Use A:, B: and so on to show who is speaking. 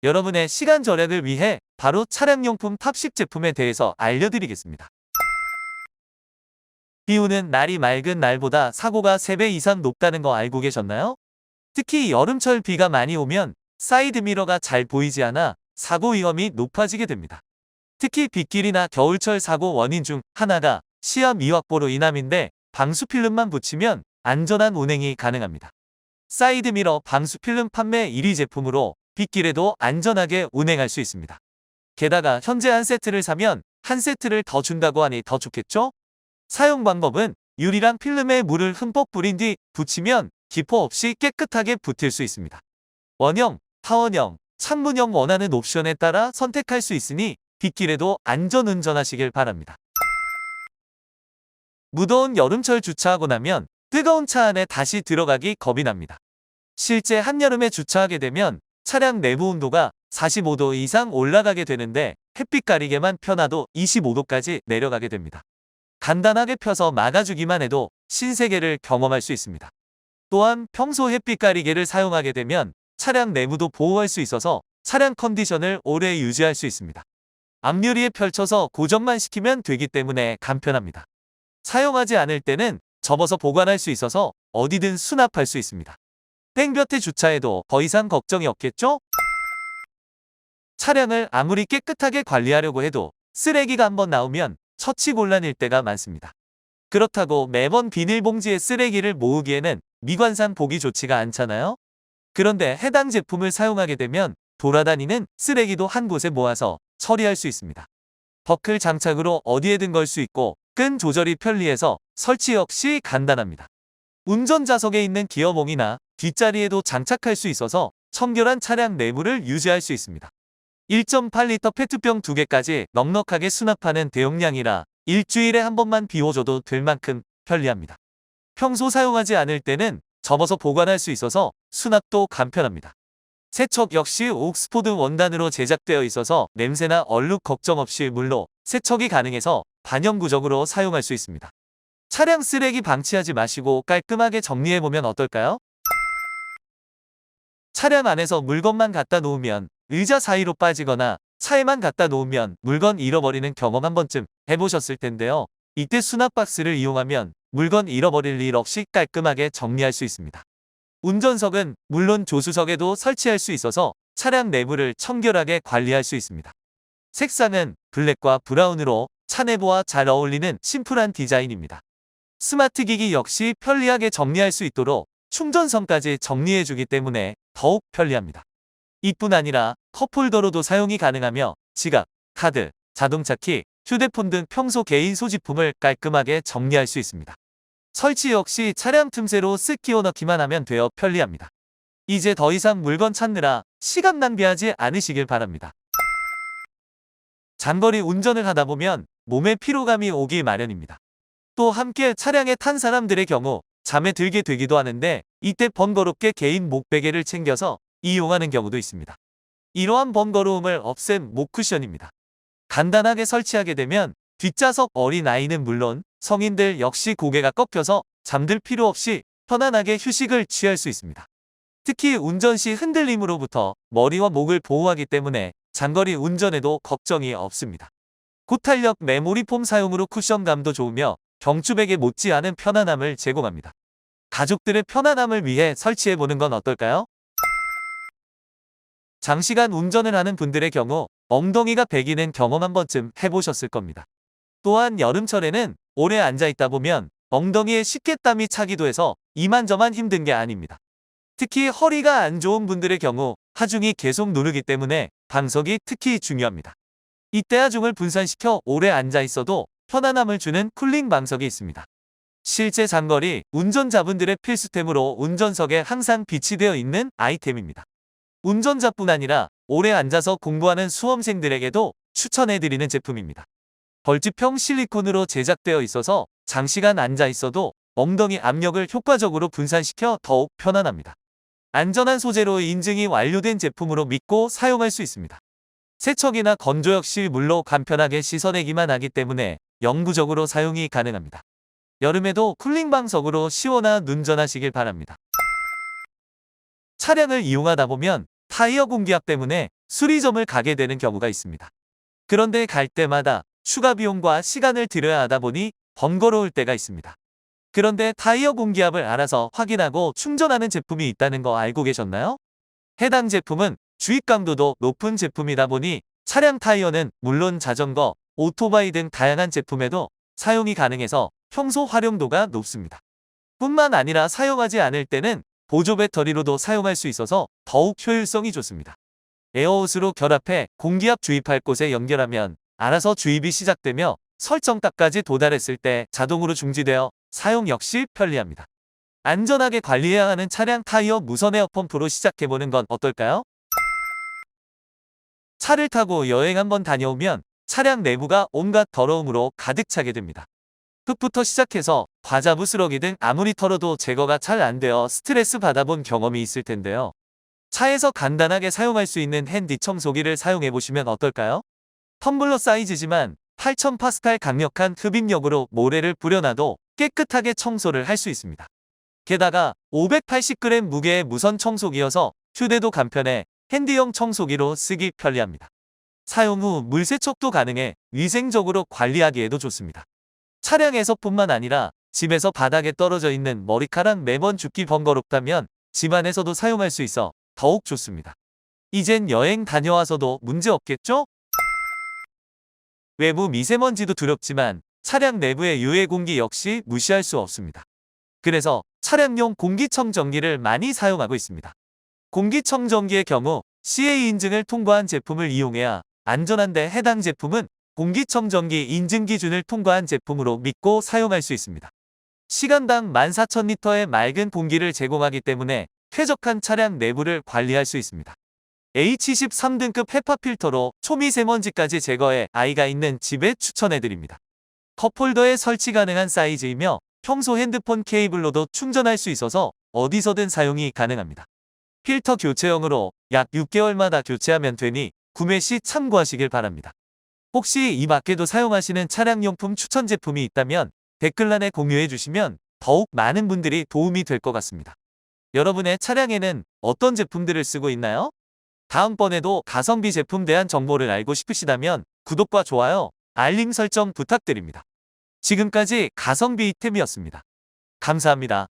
A: 여러분의 시간 절약을 위해 바로 차량용품 탑10 제품에 대해서 알려드리겠습니다. 비 오는 날이 맑은 날보다 사고가 3배 이상 높다는 거 알고 계셨나요? 특히 여름철 비가 많이 오면 사이드미러가 잘 보이지 않아 사고 위험이 높아지게 됩니다. 특히 빗길이나 겨울철 사고 원인 중 하나가 시야 미확보로 인함인데 방수필름만 붙이면 안전한 운행이 가능합니다. 사이드미러 방수필름 판매 1위 제품으로 빗길에도 안전하게 운행할 수 있습니다. 게다가 현재 한 세트를 사면 한 세트를 더 준다고 하니 더 좋겠죠? 사용 방법은 유리랑 필름에 물을 흠뻑 뿌린 뒤 붙이면 기포 없이 깨끗하게 붙을 수 있습니다. 원형, 타원형, 창문형 원하는 옵션에 따라 선택할 수 있으니 빗길에도 안전 운전하시길 바랍니다. 무더운 여름철 주차하고 나면 뜨거운 차 안에 다시 들어가기 겁이 납니다. 실제 한여름에 주차하게 되면 차량 내부 온도가 45도 이상 올라가게 되는데 햇빛 가리개만 펴놔도 25도까지 내려가게 됩니다. 간단하게 펴서 막아주기만 해도 신세계를 경험할 수 있습니다. 또한 평소 햇빛 가리개를 사용하게 되면 차량 내부도 보호할 수 있어서 차량 컨디션을 오래 유지할 수 있습니다. 앞유리에 펼쳐서 고정만 시키면 되기 때문에 간편합니다. 사용하지 않을 때는 접어서 보관할 수 있어서 어디든 수납할 수 있습니다. 땡볕에 주차해도 더 이상 걱정이 없겠죠? 차량을 아무리 깨끗하게 관리하려고 해도 쓰레기가 한번 나오면 처치곤란일 때가 많습니다. 그렇다고 매번 비닐봉지에 쓰레기를 모으기에는 미관상 보기 좋지가 않잖아요? 그런데 해당 제품을 사용하게 되면 돌아다니는 쓰레기도 한 곳에 모아서 처리할 수 있습니다. 버클 장착으로 어디에든 걸 수 있고 끈 조절이 편리해서 설치 역시 간단합니다. 운전자석에 있는 기어봉이나 뒷자리에도 장착할 수 있어서 청결한 차량 내부를 유지할 수 있습니다. 1.8리터 페트병 2개까지 넉넉하게 수납하는 대용량이라 일주일에 한 번만 비워줘도 될 만큼 편리합니다. 평소 사용하지 않을 때는 접어서 보관할 수 있어서 수납도 간편합니다. 세척 역시 옥스포드 원단으로 제작되어 있어서 냄새나 얼룩 걱정 없이 물로 세척이 가능해서 반영구적으로 사용할 수 있습니다. 차량 쓰레기 방치하지 마시고 깔끔하게 정리해보면 어떨까요? 차량 안에서 물건만 갖다 놓으면 의자 사이로 빠지거나 차에만 갖다 놓으면 물건 잃어버리는 경험 한 번쯤 해보셨을 텐데요. 이때 수납 박스를 이용하면 물건 잃어버릴 일 없이 깔끔하게 정리할 수 있습니다. 운전석은 물론 조수석에도 설치할 수 있어서 차량 내부를 청결하게 관리할 수 있습니다. 색상은 블랙과 브라운으로 차 내부와 잘 어울리는 심플한 디자인입니다. 스마트 기기 역시 편리하게 정리할 수 있도록 충전선까지 정리해주기 때문에 더욱 편리합니다. 이뿐 아니라 컵홀더로도 사용이 가능하며 지갑, 카드, 자동차 키, 휴대폰 등 평소 개인 소지품을 깔끔하게 정리할 수 있습니다. 설치 역시 차량 틈새로 쓱 끼워 넣기만 하면 되어 편리합니다. 이제 더 이상 물건 찾느라 시간 낭비하지 않으시길 바랍니다. 장거리 운전을 하다 보면 몸에 피로감이 오기 마련입니다. 또 함께 차량에 탄 사람들의 경우 잠에 들게 되기도 하는데 이때 번거롭게 개인 목베개를 챙겨서 이용하는 경우도 있습니다. 이러한 번거로움을 없앤 목쿠션입니다. 간단하게 설치하게 되면 뒷좌석 어린아이는 물론 성인들 역시 고개가 꺾여서 잠들 필요 없이 편안하게 휴식을 취할 수 있습니다. 특히 운전 시 흔들림으로부터 머리와 목을 보호하기 때문에 장거리 운전에도 걱정이 없습니다. 고탄력 메모리 폼 사용으로 쿠션감도 좋으며 경추베개 못지않은 편안함을 제공합니다. 가족들의 편안함을 위해 설치해보는 건 어떨까요? 장시간 운전을 하는 분들의 경우 엉덩이가 베기는 경험 한 번쯤 해보셨을 겁니다. 또한 여름철에는 오래 앉아있다 보면 엉덩이에 쉽게 땀이 차기도 해서 이만저만 힘든 게 아닙니다. 특히 허리가 안 좋은 분들의 경우 하중이 계속 누르기 때문에 방석이 특히 중요합니다. 이때 하중을 분산시켜 오래 앉아있어도 편안함을 주는 쿨링 방석이 있습니다. 실제 장거리 운전자분들의 필수템으로 운전석에 항상 비치되어 있는 아이템입니다. 운전자뿐 아니라 오래 앉아서 공부하는 수험생들에게도 추천해드리는 제품입니다. 벌집형 실리콘으로 제작되어 있어서 장시간 앉아 있어도 엉덩이 압력을 효과적으로 분산시켜 더욱 편안합니다. 안전한 소재로 인증이 완료된 제품으로 믿고 사용할 수 있습니다. 세척이나 건조 역시 물로 간편하게 씻어내기만 하기 때문에 영구적으로 사용이 가능합니다. 여름에도 쿨링 방석으로 시원한 운전하시길 바랍니다. 차량을 이용하다 보면 타이어 공기압 때문에 수리점을 가게 되는 경우가 있습니다. 그런데 갈 때마다 추가 비용과 시간을 들여야 하다 보니 번거로울 때가 있습니다. 그런데 타이어 공기압을 알아서 확인하고 충전하는 제품이 있다는 거 알고 계셨나요? 해당 제품은 주입 강도도 높은 제품이다 보니 차량 타이어는 물론 자전거, 오토바이 등 다양한 제품에도 사용이 가능해서 평소 활용도가 높습니다. 뿐만 아니라 사용하지 않을 때는 보조 배터리로도 사용할 수 있어서 더욱 효율성이 좋습니다. 에어호스로 결합해 공기압 주입할 곳에 연결하면 알아서 주입이 시작되며 설정값까지 도달했을 때 자동으로 중지되어 사용 역시 편리합니다. 안전하게 관리해야 하는 차량 타이어 무선 에어펌프로 시작해보는 건 어떨까요? 차를 타고 여행 한번 다녀오면 차량 내부가 온갖 더러움으로 가득 차게 됩니다. 흙부터 시작해서 과자 부스러기 등 아무리 털어도 제거가 잘 안 되어 스트레스 받아본 경험이 있을 텐데요. 차에서 간단하게 사용할 수 있는 핸디 청소기를 사용해보시면 어떨까요? 텀블러 사이즈지만 8000파스칼 강력한 흡입력으로 모래를 뿌려놔도 깨끗하게 청소를 할 수 있습니다. 게다가 580g 무게의 무선 청소기여서 휴대도 간편해 핸디용 청소기로 쓰기 편리합니다. 사용 후 물 세척도 가능해 위생적으로 관리하기에도 좋습니다. 차량에서뿐만 아니라 집에서 바닥에 떨어져 있는 머리카락 매번 줍기 번거롭다면 집 안에서도 사용할 수 있어 더욱 좋습니다. 이젠 여행 다녀와서도 문제 없겠죠? 외부 미세먼지도 두렵지만 차량 내부의 유해 공기 역시 무시할 수 없습니다. 그래서 차량용 공기청정기를 많이 사용하고 있습니다. 공기청정기의 경우 CA 인증을 통과한 제품을 이용해야 안전한데 해당 제품은 공기청정기 인증 기준을 통과한 제품으로 믿고 사용할 수 있습니다. 시간당 14,000리터의 맑은 공기를 제공하기 때문에 쾌적한 차량 내부를 관리할 수 있습니다. H13등급 헤파 필터로 초미세먼지까지 제거해 아이가 있는 집에 추천해드립니다. 컵홀더에 설치 가능한 사이즈이며 평소 핸드폰 케이블로도 충전할 수 있어서 어디서든 사용이 가능합니다. 필터 교체형으로 약 6개월마다 교체하면 되니 구매 시 참고하시길 바랍니다. 혹시 이 밖에도 사용하시는 차량용품 추천 제품이 있다면 댓글란에 공유해 주시면 더욱 많은 분들이 도움이 될 것 같습니다. 여러분의 차량에는 어떤 제품들을 쓰고 있나요? 다음번에도 가성비 제품 대한 정보를 알고 싶으시다면 구독과 좋아요, 알림 설정 부탁드립니다. 지금까지 가성비 이템이었습니다. 감사합니다.